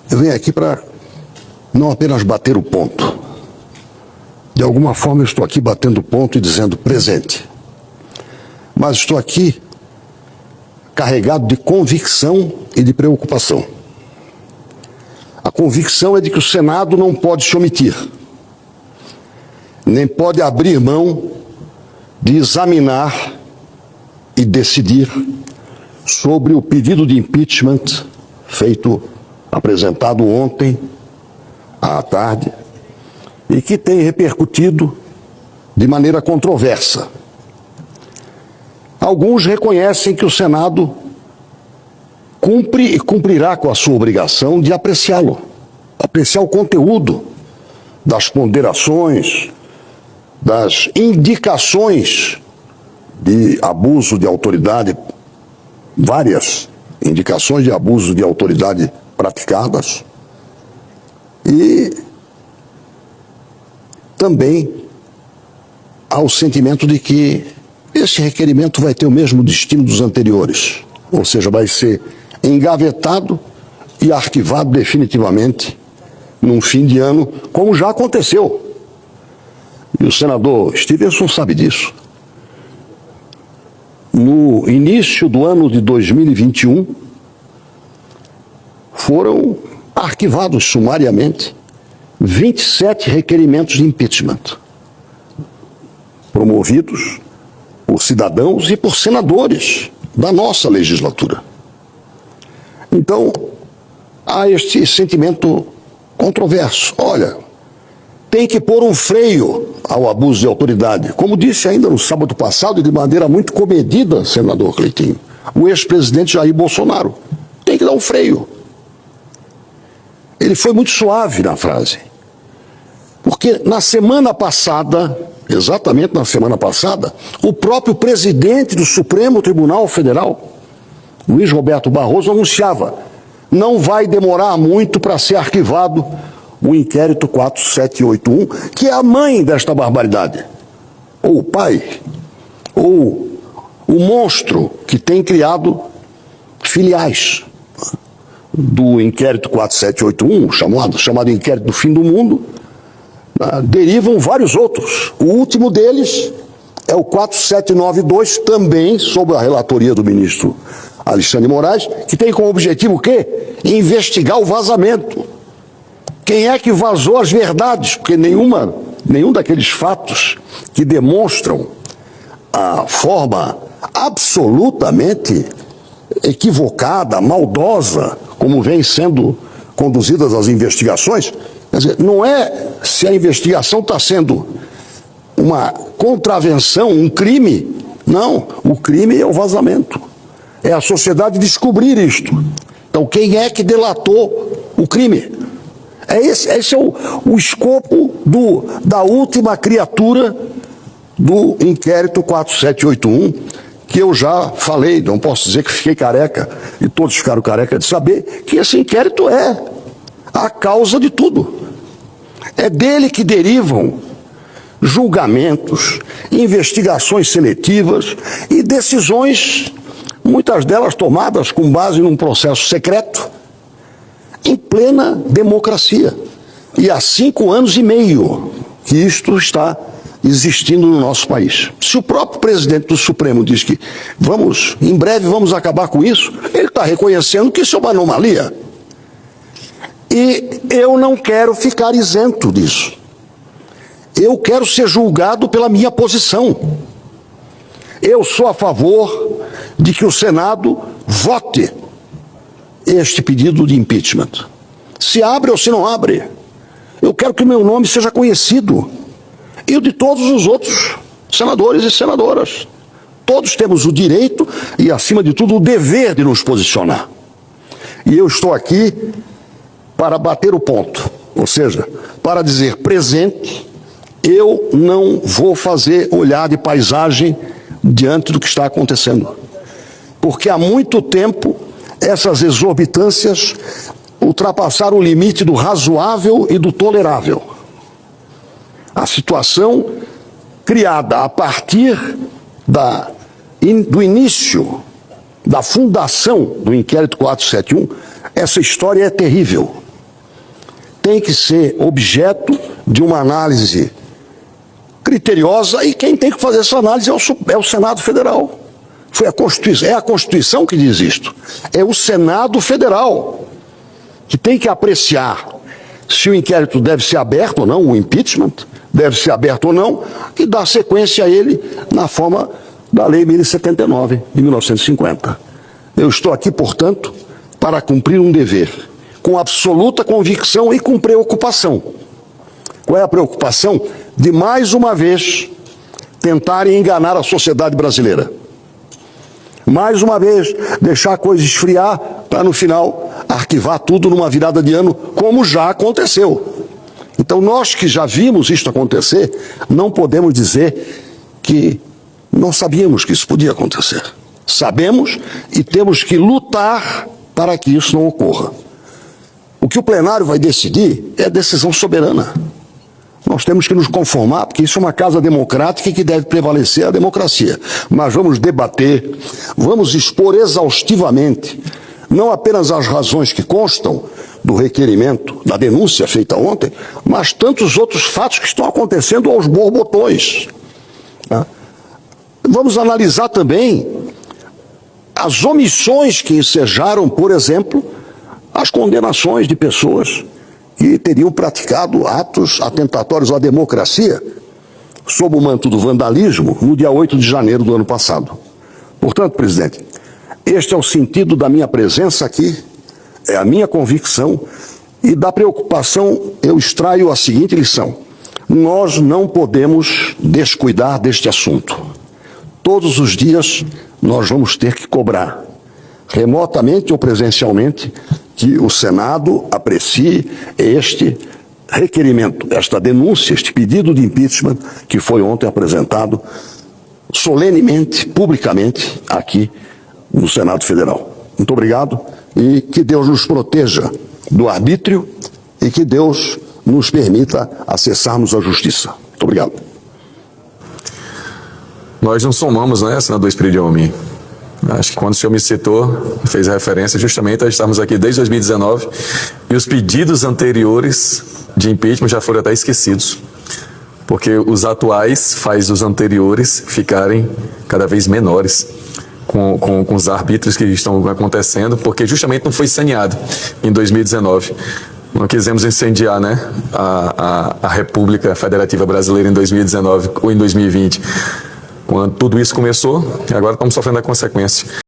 Eu venho aqui para não apenas bater o ponto. De alguma forma eu estou aqui batendo o ponto e dizendo presente. Mas estou aqui carregado de convicção e de preocupação. A convicção é de que o Senado não pode se omitir, nem pode abrir mão de examinar e decidir sobre o pedido de impeachment apresentado ontem à tarde e que tem repercutido de maneira controversa. Alguns reconhecem que o Senado cumpre e cumprirá com a sua obrigação de apreciá-lo, apreciar o conteúdo das ponderações, das indicações de abuso de autoridade, várias indicações de abuso de autoridade praticadas, e também há o sentimento de que esse requerimento vai ter o mesmo destino dos anteriores, ou seja, vai ser engavetado e arquivado definitivamente num fim de ano, como já aconteceu. E o senador Stevenson sabe disso. No início do ano de 2021, foram arquivados sumariamente 27 requerimentos de impeachment, promovidos por cidadãos e por senadores da nossa legislatura. Então, há este sentimento controverso. Olha, tem que pôr um freio ao abuso de autoridade. Como disse ainda no sábado passado, e de maneira muito comedida, senador Cleitinho, o ex-presidente Jair Bolsonaro. Tem que dar um freio. Ele foi muito suave na frase. Porque na semana passada, exatamente na semana passada, o próprio presidente do Supremo Tribunal Federal, Luiz Roberto Barroso, anunciava: não vai demorar muito para ser arquivado o inquérito 4781, que é a mãe desta barbaridade, ou o pai, ou o monstro que tem criado filiais do inquérito 4781, chamado inquérito do fim do mundo. Derivam vários outros. O último deles é o 4792, também sob a relatoria do ministro Alexandre de Moraes, que tem como objetivo o quê? Investigar o vazamento. Quem é que vazou as verdades? Porque nenhum daqueles fatos que demonstram a forma absolutamente equivocada, maldosa, como vem sendo conduzidas as investigações. Quer dizer, não é se a investigação está sendo uma contravenção, um crime. Não, o crime é o vazamento. É a sociedade descobrir isto. Então, quem é que delatou o crime? Esse é o escopo da última criatura do inquérito 4781, que eu já falei, não posso dizer que fiquei careca, e todos ficaram careca de saber, que esse inquérito é a causa de tudo. É dele que derivam julgamentos, investigações seletivas e decisões, muitas delas tomadas com base num processo secreto, em plena democracia. E há 5 anos e meio que isto está existindo no nosso país. Se o próprio presidente do Supremo diz que em breve vamos acabar com isso, ele está reconhecendo que isso é uma anomalia. E eu não quero ficar isento disso. Eu quero ser julgado pela minha posição. Eu sou a favor de que o Senado vote este pedido de impeachment. Se abre ou se não abre. Eu quero que o meu nome seja conhecido. E o de todos os outros senadores e senadoras. Todos temos o direito e, acima de tudo, o dever de nos posicionar. E eu estou aqui para bater o ponto, ou seja, para dizer presente, eu não vou fazer olhar de paisagem diante do que está acontecendo. Porque há muito tempo essas exorbitâncias ultrapassaram o limite do razoável e do tolerável. A situação criada a partir do início, da fundação do inquérito 471, essa história é terrível. tem que ser objeto de uma análise criteriosa, e quem tem que fazer essa análise é o Senado Federal. Foi a Constituição, é a Constituição que diz isto. É o Senado Federal que tem que apreciar se o inquérito deve ser aberto ou não, o impeachment deve ser aberto ou não, e dar sequência a ele na forma da Lei 1079 de 1950. Eu estou aqui, portanto, para cumprir um dever, com absoluta convicção e com preocupação. Qual é a preocupação? De, mais uma vez, tentarem enganar a sociedade brasileira. Mais uma vez, deixar a coisa esfriar para, no final, arquivar tudo numa virada de ano, como já aconteceu. Então, nós que já vimos isto acontecer, não podemos dizer que não sabíamos que isso podia acontecer. Sabemos e temos que lutar para que isso não ocorra. O que o plenário vai decidir é decisão soberana. Nós temos que nos conformar, porque isso é uma casa democrática e que deve prevalecer a democracia. Mas vamos debater, vamos expor exaustivamente, não apenas as razões que constam do requerimento, da denúncia feita ontem, mas tantos outros fatos que estão acontecendo aos borbotões. Vamos analisar também as omissões que ensejaram, por exemplo, as condenações de pessoas que teriam praticado atos atentatórios à democracia sob o manto do vandalismo no dia 8 de janeiro do ano passado. Portanto, presidente, este é o sentido da minha presença aqui, é a minha convicção, e da preocupação eu extraio a seguinte lição: nós não podemos descuidar deste assunto. Todos os dias nós vamos ter que cobrar, remotamente ou presencialmente, que o Senado aprecie este requerimento, esta denúncia, este pedido de impeachment que foi ontem apresentado solenemente, publicamente, aqui no Senado Federal. Muito obrigado e que Deus nos proteja do arbítrio e que Deus nos permita acessarmos a justiça. Muito obrigado. Nós não somamos, né, senador Espírito de Homem? Acho que quando o senhor me citou, fez referência justamente a estarmos aqui desde 2019 e os pedidos anteriores de impeachment já foram até esquecidos, porque os atuais faz os anteriores ficarem cada vez menores com os arbítrios que estão acontecendo, porque justamente não foi saneado em 2019. Não quisemos incendiar, né, a República Federativa Brasileira em 2019 ou em 2020. Quando tudo isso começou, e agora estamos sofrendo a consequência.